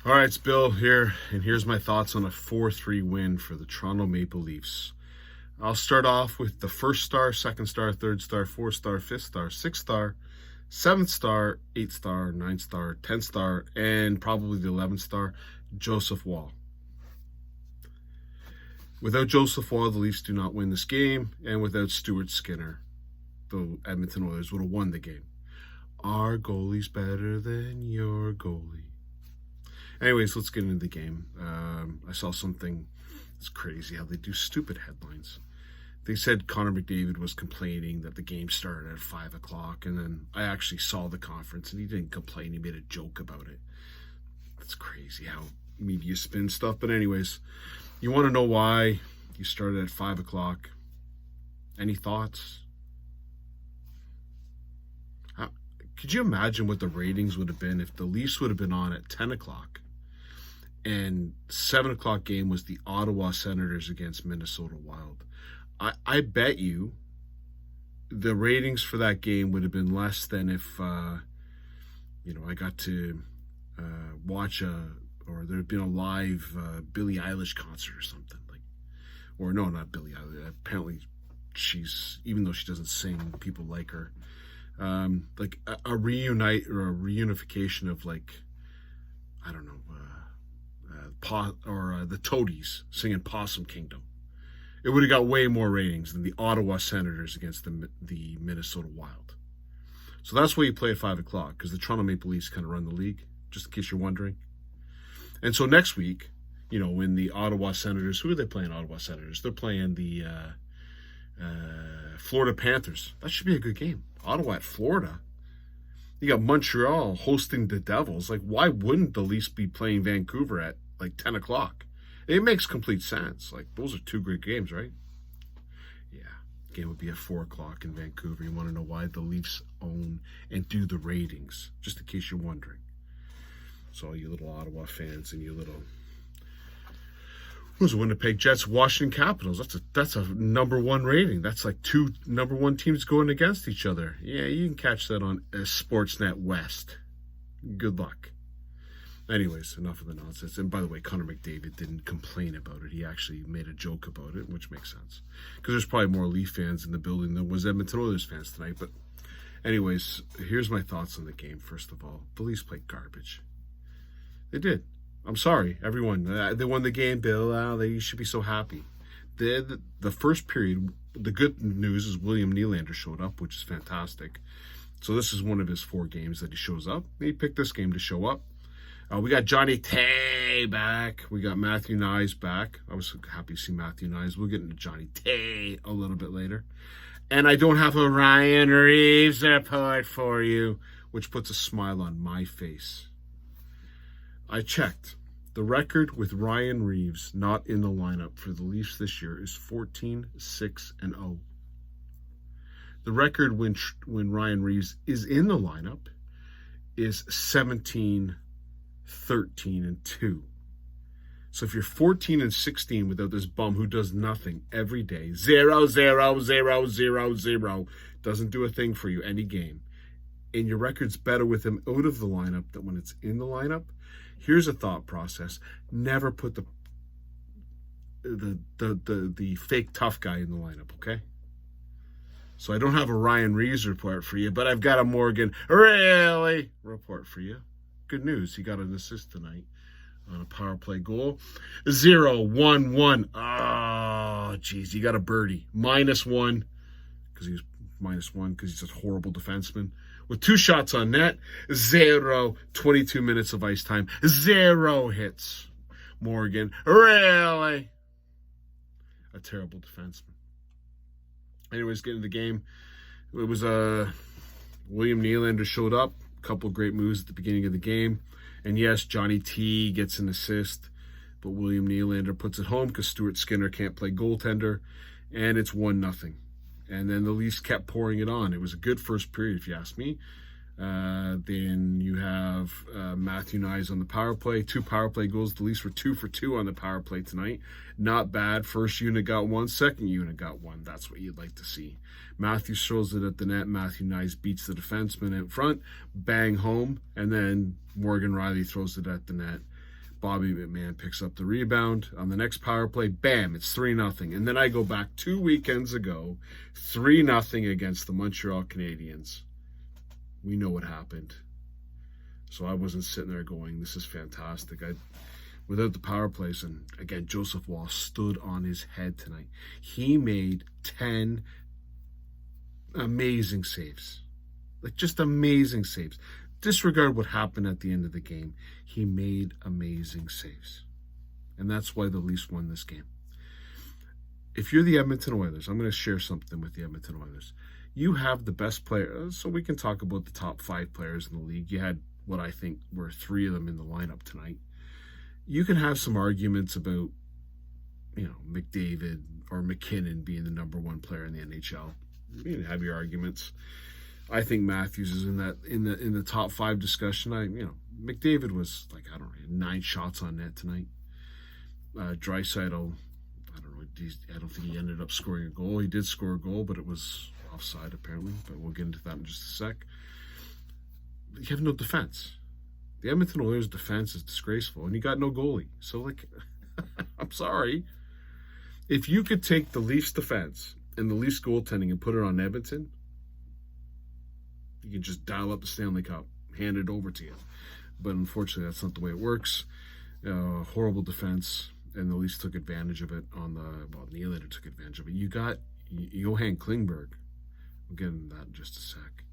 All right, it's Bill here, and here's my thoughts on a 4-3 win for the Toronto Maple Leafs. I'll start off with the first star, second star, third star, fourth star, fifth star, sixth star, seventh star, eighth star, ninth star, 10th star, and probably the 11th star, Joseph Woll. Without Joseph Woll, the Leafs do not win this game, and without Stuart Skinner, the Edmonton Oilers would have won the game. Our goalie's better than your goalie. Anyways, let's get into the game. I saw something. It's crazy how they do stupid headlines. They said Connor McDavid was complaining that the game started at 5 o'clock, and then I actually saw the conference, and he didn't complain. He made a joke about it. It's crazy how media spins stuff. But anyways, you want to know why you started at 5 o'clock? Any thoughts? Could you imagine what the ratings would have been if the Leafs would have been on at 10 o'clock? And 7 o'clock game was the Ottawa Senators against Minnesota Wild. I bet you the ratings for that game would have been less than if, I got to watch or there had been a live Billie Eilish concert or something. Or no, not Billie Eilish. Apparently she's, even though she doesn't sing, people like her. A reunite or a reunification of the Toadies singing Possum Kingdom. It would have got way more ratings than the Ottawa Senators against the Minnesota Wild. So that's why you play at 5 o'clock, because the Toronto Maple Leafs kind of run the league, just in case you're wondering. And so next week, when the Ottawa Senators, who are they playing, Ottawa Senators? They're playing the Florida Panthers. That should be a good game. Ottawa at Florida. You got Montreal hosting the Devils. Why wouldn't the Leafs be playing Vancouver at 10 o'clock? It makes complete sense. Those are two great games, right? Yeah. Game would be at 4 o'clock in Vancouver. You want to know why? The Leafs own and do the ratings, just in case you're wondering. So all you little Ottawa fans and you little... Who's the Winnipeg Jets, Washington Capitals? That's a number one rating. That's two number one teams going against each other. Yeah, you can catch that on Sportsnet West. Good luck. Anyways, enough of the nonsense. And by the way, Connor McDavid didn't complain about it. He actually made a joke about it, which makes sense. Because there's probably more Leaf fans in the building than was Edmonton Oilers fans tonight. But anyways, here's my thoughts on the game. First of all, the Leafs played garbage. They did. I'm sorry, everyone. They won the game, Bill. They should be so happy. The first period, the good news is William Nylander showed up, which is fantastic. So this is one of his 4 games that he shows up. He picked this game to show up. We got Johnny Tay back. We got Matthew Knies back. I was happy to see Matthew Knies. We'll get into Johnny Tay a little bit later. And I don't have a Ryan Reaves report for you, which puts a smile on my face. I checked. The record with Ryan Reaves not in the lineup for the Leafs this year is 14-6-0. The record when Ryan Reaves is in the lineup is 17-13-2. So if you're 14-16 without this bum who does nothing every day, 0-0-0-0-0, doesn't do a thing for you any game, and your record's better with him out of the lineup than when it's in the lineup, here's a thought process. Never put the fake tough guy in the lineup, okay? So I don't have a Ryan Reaves report for you, but I've got a Morgan really report for you. Good news. He got an assist tonight on a power play goal. 0-1-1. Oh, geez. He got a birdie. -1 because he was -1 because he's a horrible defenseman. With 2 shots on net, 22 minutes of ice time, 0 hits. Morgan, really? A terrible defenseman. Anyways, getting the game. It was William Nylander showed up. A couple great moves at the beginning of the game. And yes, Johnny T gets an assist. But William Nylander puts it home because Stuart Skinner can't play goaltender. And it's 1-0. And then the Leafs kept pouring it on. It was a good first period, if you ask me. Then you have Matthew Knies on the power play. 2 power play goals. The Leafs were 2 for 2 on the power play tonight. Not bad. First unit got 1. Second unit got 1. That's what you'd like to see. Matthew throws it at the net. Matthew Knies beats the defenseman in front. Bang home. And then Morgan Rielly throws it at the net. Bobby McMahon picks up the rebound. On the next power play, bam, it's 3-0. And then I go back 2 weekends ago, 3-0 against the Montreal Canadiens. We know what happened. So I wasn't sitting there going, this is fantastic. Without the power plays, and again, Joseph Woll stood on his head tonight. He made 10 amazing saves. Like, just amazing saves. Disregard what happened at the end of the game. He made amazing saves. And that's why the Leafs won this game. If you're the Edmonton Oilers, I'm going to share something with the Edmonton Oilers. You have the best player, so we can talk about the top 5 players in the league. You had what I think were 3 of them in the lineup tonight. You can have some arguments about, McDavid or McKinnon being the number 1 player in the NHL. You can have your arguments. I think Matthews is in the top 5 discussion. McDavid was 9 shots on net tonight. Draisaitl, I don't think he ended up scoring a goal. He did score a goal, but it was offside apparently. But we'll get into that in just a sec. You have no defense. The Edmonton Oilers' defense is disgraceful, and you got no goalie. So, I'm sorry. If you could take the Leafs defense and the Leafs goaltending and put it on Edmonton, you can just dial up the Stanley Cup, hand it over to you. But unfortunately, that's not the way it works. Horrible defense, and the Leafs took advantage of it Nylander took advantage of it. You got Johan Klingberg. We'll get into that in just a sec.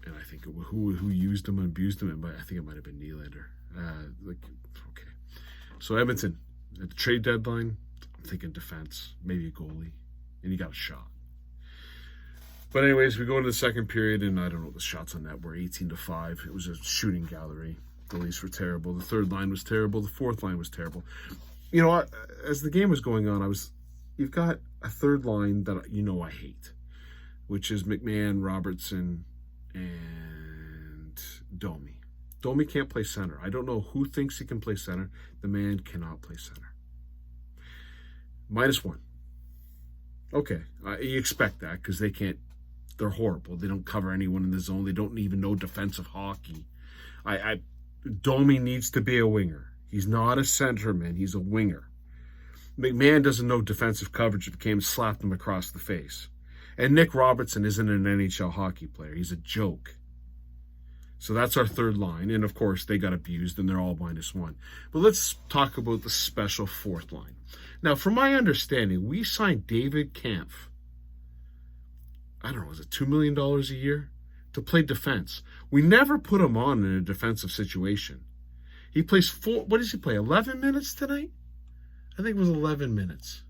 And I think who used him and abused him, but I think it might have been Nylander. Okay. So Edmonton, at the trade deadline, I'm thinking defense, maybe a goalie, and you got a shot. But anyways, we go into the second period, and I don't know, the shots on net were 18-5. It was a shooting gallery. The Leafs were terrible. The third line was terrible. The fourth line was terrible. As the game was going on, you've got a third line that I hate, which is McMahon, Robertson, and Domi. Domi can't play center. I don't know who thinks he can play center. The man cannot play center. -1. Okay, you expect that because they can't. They're horrible. They don't cover anyone in the zone. They don't even know defensive hockey. Domi needs to be a winger. He's not a centerman. He's a winger. McMahon doesn't know defensive coverage. If it came and slapped him across the face. And Nick Robertson isn't an NHL hockey player. He's a joke. So that's our third line. And, of course, they got abused, and they're all -1. But let's talk about the special fourth line. Now, from my understanding, we signed David Kampf, I don't know, was it $2 million a year? To play defense. We never put him on in a defensive situation. He plays what does he play, 11 minutes tonight? I think it was 11 minutes.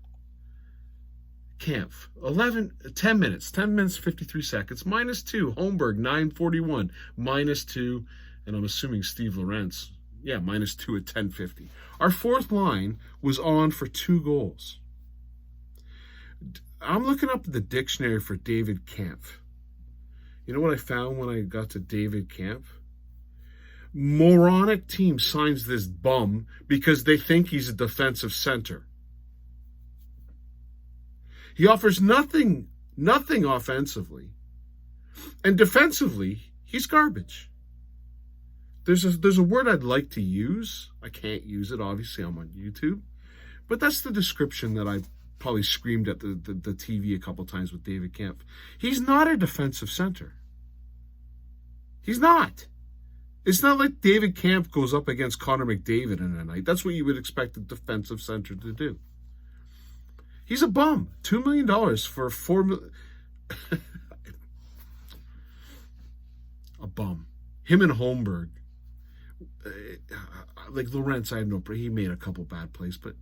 Kampf, 10 minutes, 53 seconds, -2. Holmberg, 9:41, -2. And I'm assuming Steve Lorentz, -2 at 10:50. Our fourth line was on for 2 goals. I'm looking up the dictionary for David Kampf. You know what I found when I got to David Kampf? Moronic team signs this bum because they think he's a defensive center. He offers nothing offensively. And defensively, he's garbage. There's a word I'd like to use. I can't use it, obviously, I'm on YouTube. But that's the description that I probably screamed at the TV a couple times with David Kampf. He's not a defensive center. He's not. It's not like David Kampf goes up against Connor McDavid in a night. That's what you would expect a defensive center to do. He's a bum. $2 million for $4 million. A bum. Him and Holmberg. Lorentz, I have no. He made a couple bad plays, but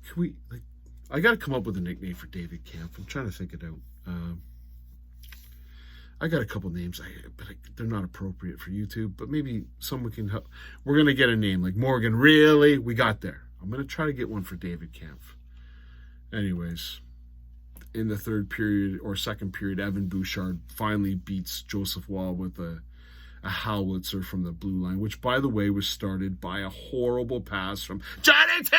can we? I got to come up with a nickname for David Kampf. I'm trying to think it out. I got a couple names, but they're not appropriate for YouTube. But maybe someone can help. We're gonna get a name like Morgan. Really, we got there. I'm gonna try to get one for David Kampf. Anyways, in the third period or second period, Evan Bouchard finally beats Joseph Woll with a howitzer from the blue line, which, by the way, was started by a horrible pass from Johnny T!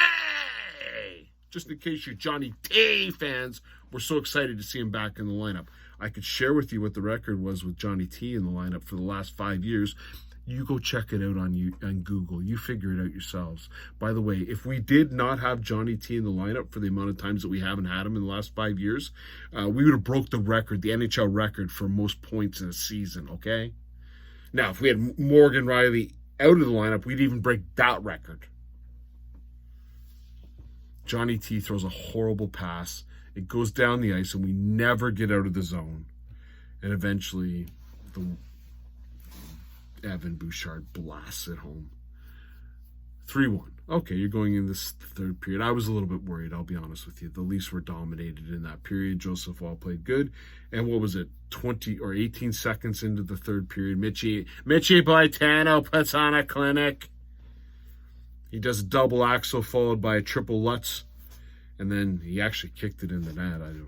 Just in case you Johnny T fans were so excited to see him back in the lineup. I could share with you what the record was with Johnny T in the lineup for the last 5 years. You go check it out on Google. You figure it out yourselves. By the way, if we did not have Johnny T in the lineup for the amount of times that we haven't had him in the last 5 years, we would have broke the record, the NHL record for most points in a season, okay? Now, if we had Morgan Rielly out of the lineup, we'd even break that record. Johnny T throws a horrible pass. It goes down the ice, and we never get out of the zone. And eventually, Evan Bouchard blasts it home. 3-1. Okay, you're going in this third period. I was a little bit worried, I'll be honest with you. The Leafs were dominated in that period. Joseph Woll played good. And what was it, 20 or 18 seconds into the third period, Mitchie Blaitano puts on a clinic. He does a double axel followed by a triple Lutz. And then he actually kicked it in the net. I don't know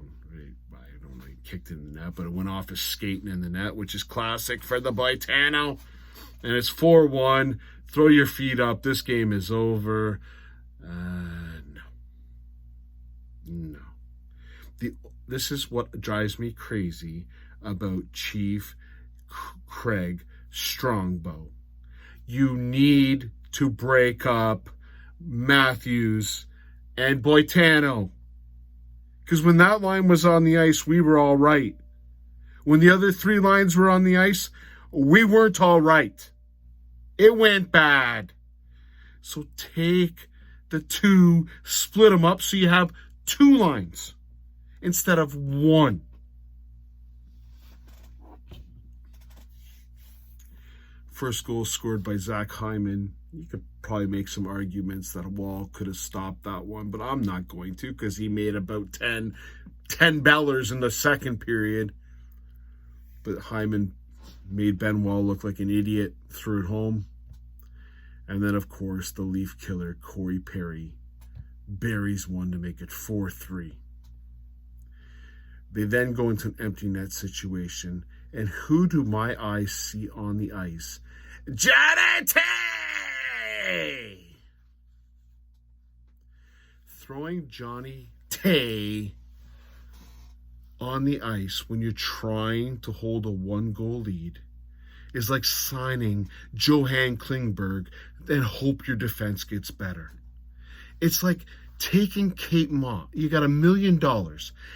he kicked it in the net, but it went off his skating in the net, which is classic for the Blaitano. And it's 4-1. Throw your feet up. This game is over. No. This is what drives me crazy about Chief Craig Strongbow. You need to break up Matthews and Blaitano. Because when that line was on the ice, we were all right. When the other three lines were on the ice, we weren't all right. It went bad. So take the two, split them up so you have two lines instead of one. First goal scored by Zach Hyman. You could probably make some arguments that Woll could have stopped that one, but I'm not going to because he made about 10 bellers in the second period. But Hyman made Ben Woll look like an idiot, threw it home. And then, of course, the Leaf killer, Corey Perry, buries one to make it 4-3. They then go into an empty net situation. And who do my eyes see on the ice? Johnny T! Throwing Johnny T on the ice when you're trying to hold a 1-goal lead is like signing Johan Klingberg and hope your defense gets better. It's like taking Kate Moss. You got $1 million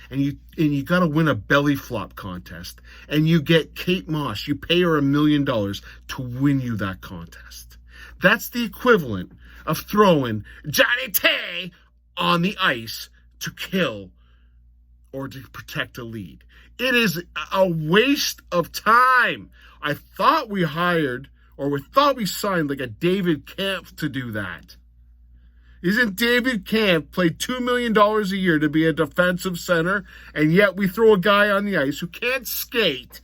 and you got to win a belly flop contest, and you get Kate Moss. You pay her $1 million to win you that contest. That's the equivalent of throwing Johnny T on the ice to kill or to protect a lead. It is a waste of time. I thought we signed like a David Kampf to do that. Isn't David Kampf paid $2 million a year to be a defensive center, and yet we throw a guy on the ice who can't skate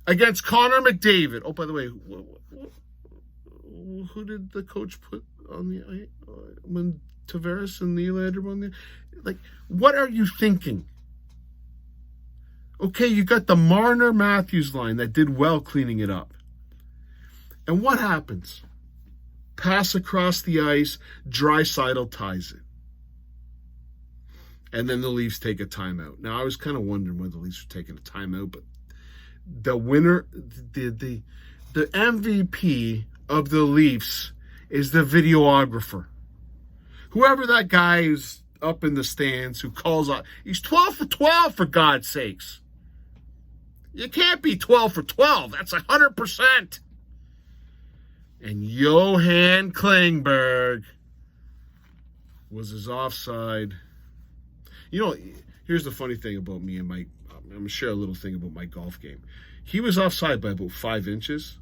against Connor McDavid? Oh, by the way, who did the coach put on the ice when Tavares and Nylander won the? Like, what are you thinking? Okay, you got the Marner-Matthews line that did well cleaning it up. And what happens? Pass across the ice, Draisaitl ties it. And then the Leafs take a timeout. Now, I was kind of wondering why the Leafs were taking a timeout, but the winner, the MVP of the Leafs is the videographer. Whoever that guy is up in the stands who calls out, he's 12 for 12, for God's sakes. You can't be 12 for 12. That's 100%. And Johan Klingberg was his offside. You know, here's the funny thing about me and my, I'm going to share a little thing about my golf game. He was offside by about 5 inches.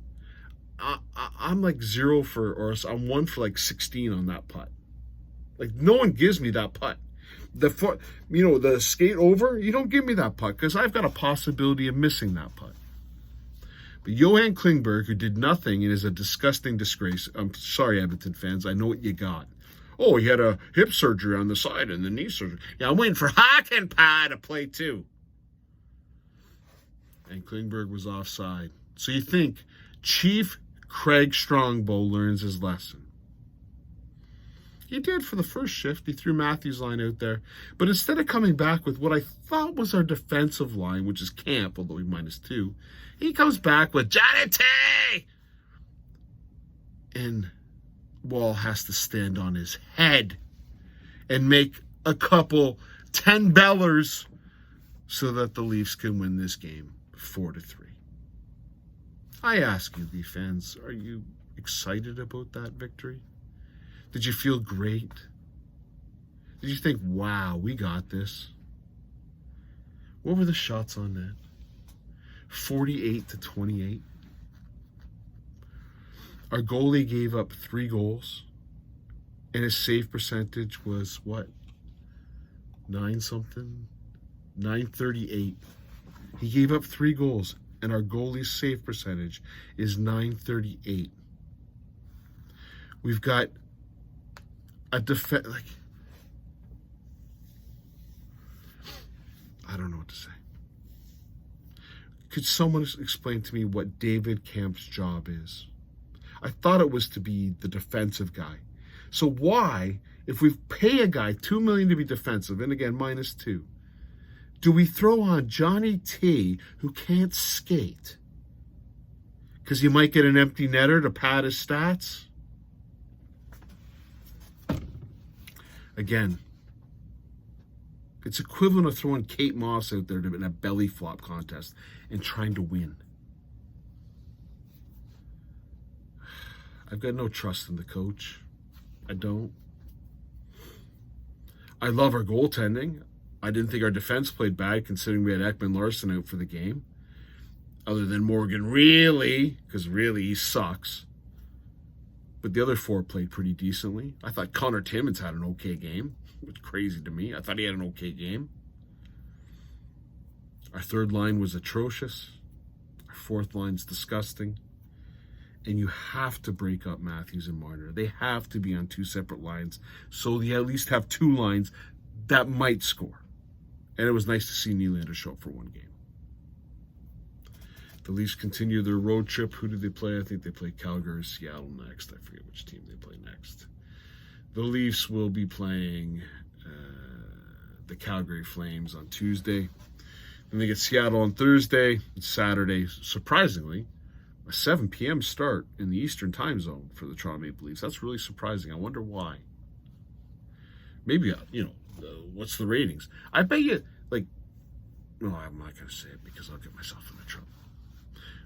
I'm like 0 for, or I'm 1 for like 16 on that putt. Like, no one gives me that putt. The skate over, you don't give me that putt because I've got a possibility of missing that putt. But Johan Klingberg, who did nothing and is a disgusting disgrace. I'm sorry, Edmonton fans. I know what you got. Oh, he had a hip surgery on the side and the knee surgery. Yeah, I'm waiting for Hakanpää to play too. And Klingberg was offside. So you think Chief Craig Strongbow learns his lesson. He did for the first shift. He threw Matthews' line out there. But instead of coming back with what I thought was our defensive line, which is Camp, although he -2, he comes back with Johnny T! And Wall has to stand on his head and make a couple 10 bellers so that the Leafs can win this game 4-3. I ask you, Leaf fans, are you excited about that victory? Did you feel great? Did you think, wow, we got this? What were the shots on net? 48-28. Our goalie gave up 3 goals, and his save percentage was what? 9-something? 938. He gave up 3 goals, and our goalie's save percentage is 938. We've got a defense, like, I don't know what to say. Could someone explain to me what David Kamp's job is? I thought it was to be the defensive guy. So why, if we pay a guy $2 million to be defensive, and again, -2, do we throw on Johnny T, who can't skate? Because he might get an empty netter to pad his stats? Again, it's equivalent of throwing Kate Moss out there in a belly flop contest and trying to win. I've got no trust in the coach. I don't. I love our goaltending. I didn't think our defense played bad considering we had Ekman Larson out for the game. Other than Morgan, really, because really he sucks. But the other 4 played pretty decently. I thought Connor Timmins had an okay game. It was crazy to me. I thought he had an okay game. Our third line was atrocious. Our fourth line's disgusting. And you have to break up Matthews and Marner. They have to be on 2 separate lines, so you at least have 2 lines that might score. And it was nice to see Nylander show up for 1 game. The Leafs continue their road trip. Who did they play? I think they play Calgary or Seattle next. I forget which team they play next. The Leafs will be playing the Calgary Flames on Tuesday. Then they get Seattle on Thursday. And Saturday, surprisingly, a 7 p.m. start in the Eastern time zone for the Toronto Maple Leafs. That's really surprising. I wonder why. Maybe, what's the ratings? I bet you, no, I'm not going to say it because I'll get myself into trouble.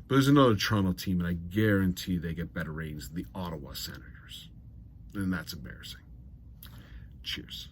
But there's another Toronto team, and I guarantee they get better ratings than the Ottawa Senators. And that's embarrassing. Cheers.